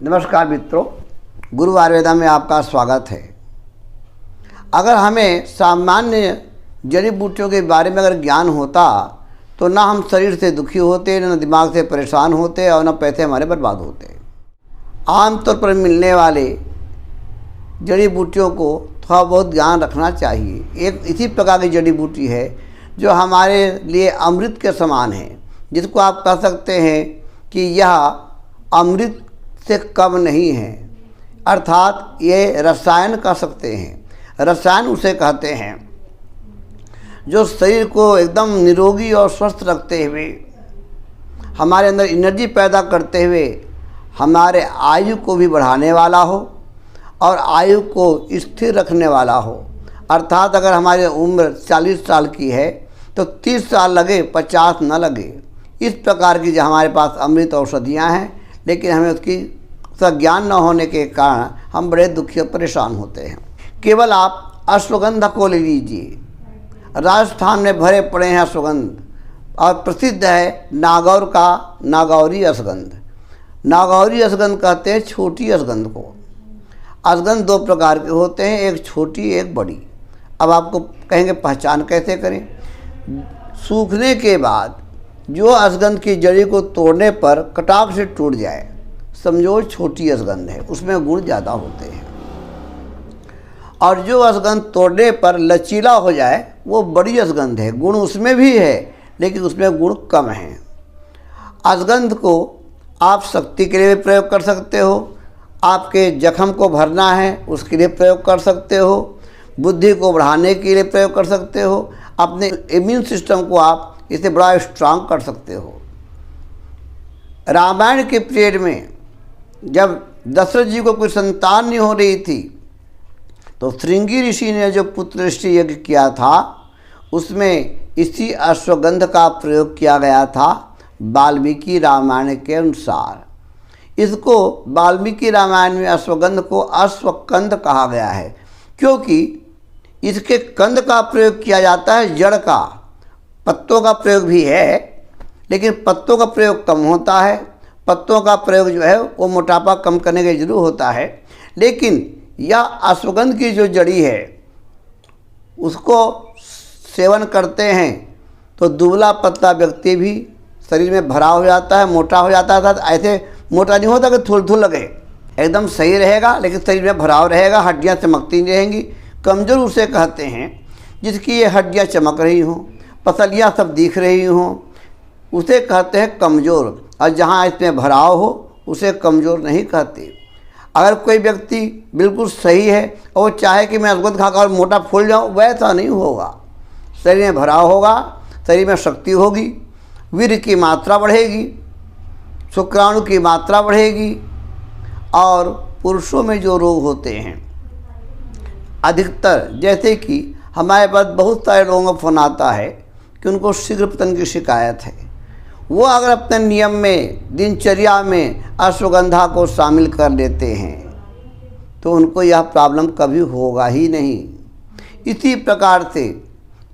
नमस्कार मित्रों, गुरु आयुर्वेदा में आपका स्वागत है। अगर हमें सामान्य जड़ी बूटियों के बारे में अगर ज्ञान होता तो ना हम शरीर से दुखी होते, ना दिमाग से परेशान होते और ना पैसे हमारे बर्बाद होते। आमतौर पर मिलने वाले जड़ी बूटियों को थोड़ा बहुत ज्ञान रखना चाहिए। एक इसी प्रकार की जड़ी बूटी है जो हमारे लिए अमृत के समान है, जिसको आप कह सकते हैं कि यह अमृत से कम नहीं है, अर्थात ये रसायन कह सकते हैं। रसायन उसे कहते हैं जो शरीर को एकदम निरोगी और स्वस्थ रखते हुए, हमारे अंदर एनर्जी पैदा करते हुए, हमारे आयु को भी बढ़ाने वाला हो और आयु को स्थिर रखने वाला हो। अर्थात अगर हमारी उम्र 40 साल की है तो 30 साल लगे, 50 न लगे। इस प्रकार की जो हमारे पास अमृत औषधियाँ हैं, लेकिन हमें उसकी ज्ञान न होने के कारण हम बड़े दुखी और परेशान होते हैं। केवल आप अश्वगंधा को ले लीजिए, राजस्थान में भरे पड़े हैं अश्वगंध, और प्रसिद्ध है नागौर का नागौरी अश्वगंध। नागौरी अश्वगंध कहते हैं छोटी अश्वगंध को। अश्वगंध दो प्रकार के होते हैं, एक छोटी एक बड़ी। अब आपको कहेंगे पहचान कैसे करें। सूखने के बाद जो अश्वगंध की जड़ी को तोड़ने पर कटाक से टूट जाए, समझो छोटी अश्वगंध है, उसमें गुण ज़्यादा होते हैं। और जो अश्वगंध तोड़ने पर लचीला हो जाए वो बड़ी अश्वगंध है, गुण उसमें भी है लेकिन उसमें गुण कम है। अश्वगंध को आप शक्ति के लिए भी प्रयोग कर सकते हो, आपके जख्म को भरना है उसके लिए प्रयोग कर सकते हो, बुद्धि को बढ़ाने के लिए प्रयोग कर सकते हो, अपने इम्यून सिस्टम को आप इसे बड़ा स्ट्रांग कर सकते हो। रामायण के पीरियड में जब दशरथ जी को कोई संतान नहीं हो रही थी तो श्रृंगी ऋषि ने जो पुत्र ऋषि यज्ञ किया था उसमें इसी अश्वगंध का प्रयोग किया गया था वाल्मीकि रामायण के अनुसार। इसको वाल्मीकि रामायण में अश्वगंध को अश्वकंद कहा गया है, क्योंकि इसके कंद का प्रयोग किया जाता है, जड़ का। पत्तों का प्रयोग भी है लेकिन पत्तों का प्रयोग कम होता है। पत्तों का प्रयोग जो है वो मोटापा कम करने के जरूर होता है, लेकिन यह अश्वगंध की जो जड़ी है उसको सेवन करते हैं तो दुबला पतला व्यक्ति भी शरीर में भरा हो जाता है, मोटा हो जाता है। ऐसे मोटा नहीं होता कि थुल लगे, एकदम सही रहेगा लेकिन शरीर में भराव रहेगा, हड्डियाँ चमकती नहीं रहेंगी। कमज़ोर उसे कहते हैं जिसकी ये हड्डियाँ चमक रही हों, पसलियाँ सब दिख रही हों, उसे कहते हैं कमज़ोर। और जहाँ इसमें भराव हो उसे कमज़ोर नहीं कहते। अगर कोई व्यक्ति बिल्कुल सही है और वो चाहे कि मैं अश्वगंध खाकर मोटा फूल जाऊँ, वैसा नहीं होगा। शरीर में भराव होगा, शरीर में शक्ति होगी, वीर्य की मात्रा बढ़ेगी, शुक्राणु की मात्रा बढ़ेगी। और पुरुषों में जो रोग होते हैं अधिकतर, जैसे कि हमारे पास बहुत सारे लोगों का फोन आता है कि उनको शीघ्र पतन की शिकायत है, वो अगर अपने नियम में दिनचर्या में अश्वगंधा को शामिल कर लेते हैं तो उनको यह प्रॉब्लम कभी होगा ही नहीं। इसी प्रकार से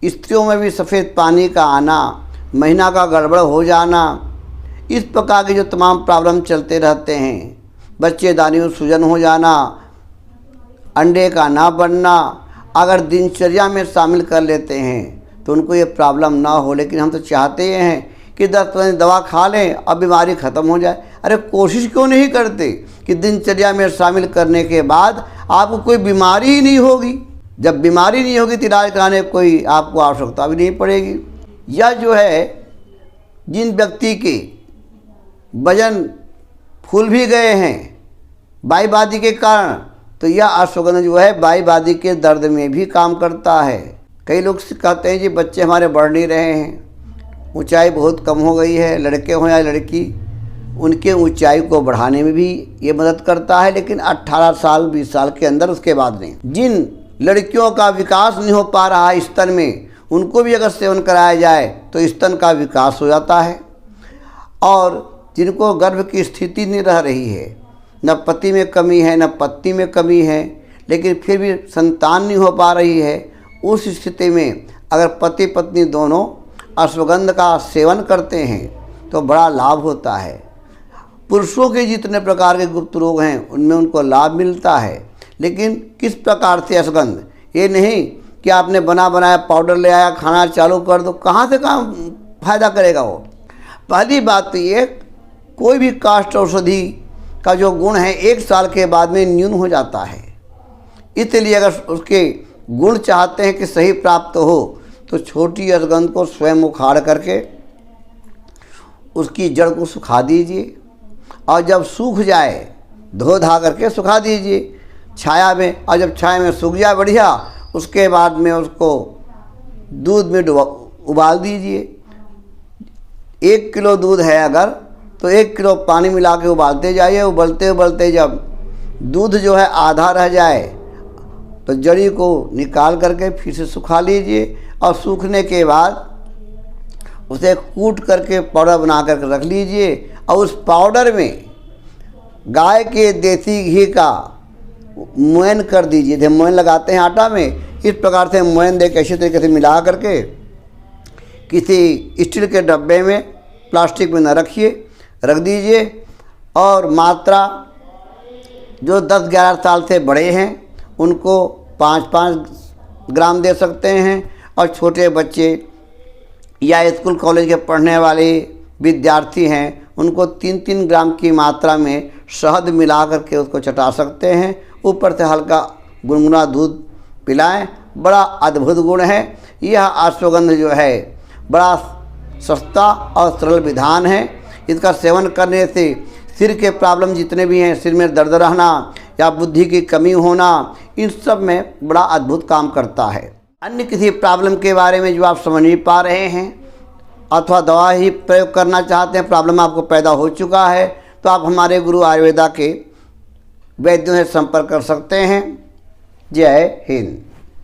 स्त्रियों में भी सफ़ेद पानी का आना, महीना का गड़बड़ हो जाना, इस प्रकार के जो तमाम प्रॉब्लम चलते रहते हैं, बच्चेदानी में सूजन हो जाना, अंडे का ना बनना, अगर दिनचर्या में शामिल कर लेते हैं तो उनको ये प्रॉब्लम ना हो। लेकिन हम तो चाहते हैं कि 10-15 दवा खा लें और बीमारी ख़त्म हो जाए। अरे कोशिश क्यों नहीं करते कि दिनचर्या में शामिल करने के बाद आपको कोई बीमारी ही नहीं होगी। जब बीमारी नहीं होगी तो इलाज कराने कोई आपको आवश्यकता भी नहीं पड़ेगी। यह जो है, जिन व्यक्ति के वजन फूल भी गए हैं वाईवादी के कारण, तो यह अश्वगंध जो है वाईवादी के दर्द में भी काम करता है। कई लोग कहते हैं जी बच्चे हमारे बढ़ नहीं रहे हैं, ऊंचाई बहुत कम हो गई है, लड़के हों या लड़की, उनके ऊंचाई को बढ़ाने में भी ये मदद करता है, लेकिन 18 साल 20 साल के अंदर, उसके बाद नहीं। जिन लड़कियों का विकास नहीं हो पा रहा है स्तन में, उनको भी अगर सेवन कराया जाए तो स्तन का विकास हो जाता है। और जिनको गर्भ की स्थिति नहीं रह रही है, न पति में कमी है न पत्नी में कमी है, लेकिन फिर भी संतान नहीं हो पा रही है, उस स्थिति में अगर पति पत्नी दोनों अश्वगंध का सेवन करते हैं तो बड़ा लाभ होता है। पुरुषों के जितने प्रकार के गुप्त रोग हैं उनमें उनको लाभ मिलता है। लेकिन किस प्रकार से अश्वगंध, ये नहीं कि आपने बना बनाया पाउडर ले आया खाना चालू कर दो, कहाँ से कहाँ फायदा करेगा वो। पहली बात तो ये, कोई भी काष्ठ औषधि का जो गुण है 1 साल के बाद में न्यून हो जाता है। इसलिए अगर उसके गुण चाहते हैं कि सही प्राप्त हो तो छोटी अश्वगंध को स्वयं उखाड़ करके उसकी जड़ को सुखा दीजिए, और जब सूख जाए धो धा करके सुखा दीजिए छाया में, और जब छाया में सूख जाए बढ़िया, उसके बाद में उसको दूध में उबाल दीजिए। 1 किलो दूध है अगर तो 1 किलो पानी मिला के उबालते जाइए। उबलते उबलते जब दूध जो है आधा रह जाए तो जड़ी को निकाल करके फिर से सुखा लीजिए, और सूखने के बाद उसे कूट करके पाउडर बना करके रख लीजिए, और उस पाउडर में गाय के देसी घी का मोयन कर दीजिए। जैसे मोयन लगाते हैं आटा में, इस प्रकार से मोयन दे के अच्छी तरीके से मिला करके किसी स्टील के डब्बे में, प्लास्टिक में न रखिए, रख दीजिए। और मात्रा जो 10-11 साल से बड़े हैं उनको 5-5 ग्राम दे सकते हैं, और छोटे बच्चे या स्कूल कॉलेज के पढ़ने वाले विद्यार्थी हैं उनको 3-3 ग्राम की मात्रा में शहद मिला करके उसको चटा सकते हैं। ऊपर से हल्का गुनगुना दूध पिलाएं। बड़ा अद्भुत गुण है यह अश्वगंध जो है, बड़ा सस्ता और सरल विधान है। इसका सेवन करने से सिर के प्रॉब्लम जितने भी हैं, सिर में दर्द रहना या बुद्धि की कमी होना, इन सब में बड़ा अद्भुत काम करता है। अन्य किसी प्रॉब्लम के बारे में जो आप समझ नहीं पा रहे हैं अथवा दवा ही प्रयोग करना चाहते हैं, प्रॉब्लम आपको पैदा हो चुका है, तो आप हमारे गुरु आयुर्वेदा के वैद्यों से संपर्क कर सकते हैं। जय हिंद।